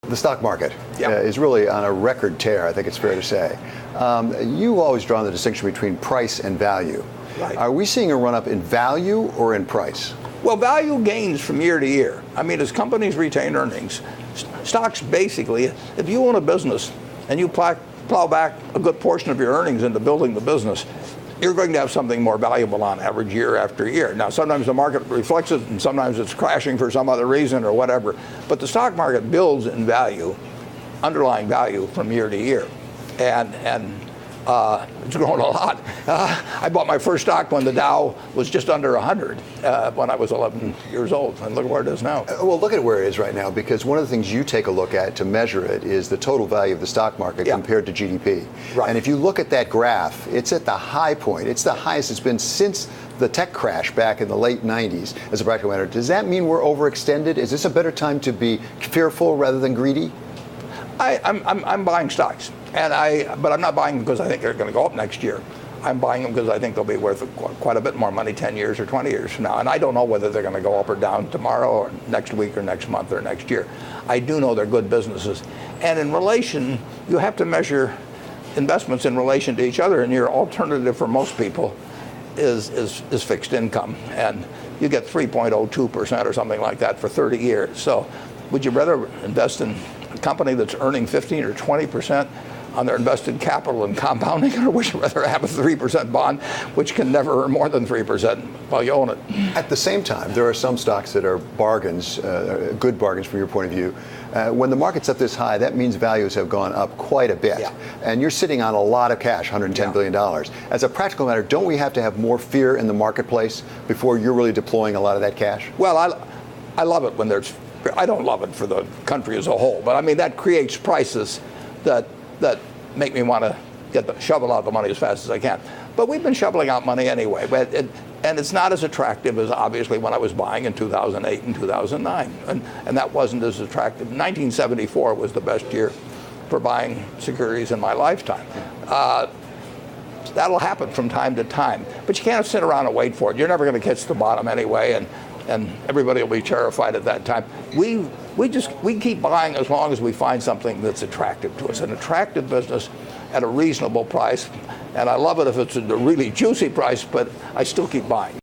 The stock market Yeah. is really on a record tear, I think it's fair to say. You've always drawn the distinction between price and value. Right. Are we seeing a run-up in value or in price? Well, value gains from year to year. I mean, as companies retain earnings, stocks basically, if you own a business and you plow back a good portion of your earnings into building the business, you're going to have something more valuable on average year after year. Now, sometimes the market reflects it, and sometimes it's crashing for some other reason or whatever. But the stock market builds in value, underlying value from year to year. And it's grown a lot. I bought my first stock when the Dow was just under 100 when I was 11 years old, and look where it is now. Well, look at where it is right now, because one of the things you take a look at to measure it is the total value of the stock market compared to GDP. Right. And if you look at that graph, it's at the high point. It's the highest it's been since the tech crash back in the late 90s, as a practical matter. Does that mean we're overextended? Is this a better time to be fearful rather than greedy? I'm buying stocks, but I'm not buying them because I think they're going to go up next year. I'm buying them because I think they'll be worth quite a bit more money 10 years or 20 years from now. And I don't know whether they're going to go up or down tomorrow or next week or next month or next year. I do know they're good businesses. And in relation, you have to measure investments in relation to each other. And your alternative for most people is fixed income. And you get 3.02% or something like that for 30 years. So would you rather invest in a company that's earning 15 or 20% on their invested capital and compounding, or would you rather have a 3% bond which can never earn more than 3% while you own it? At the same time, there are some stocks that are bargains, good bargains from your point of view. When the market's up this high, that means values have gone up quite a bit. Yeah. And you're sitting on a lot of cash, $110 billion. As a practical matter, don't we have to have more fear in the marketplace before you're really deploying a lot of that cash? Well, I love it when there's, I don't love it for the country as a whole, but I mean, that creates prices that make me want to shovel out the money as fast as I can. But we've been shoveling out money anyway, and it's not as attractive as obviously when I was buying in 2008 and 2009, and that wasn't as attractive. 1974 was the best year for buying securities in my lifetime. That'll happen from time to time, but you can't sit around and wait for it. You're never going to catch the bottom anyway, and everybody will be terrified at that time. We keep buying as long as we find something that's attractive to us, an attractive business at a reasonable price. And I love it if it's a really juicy price, but I still keep buying.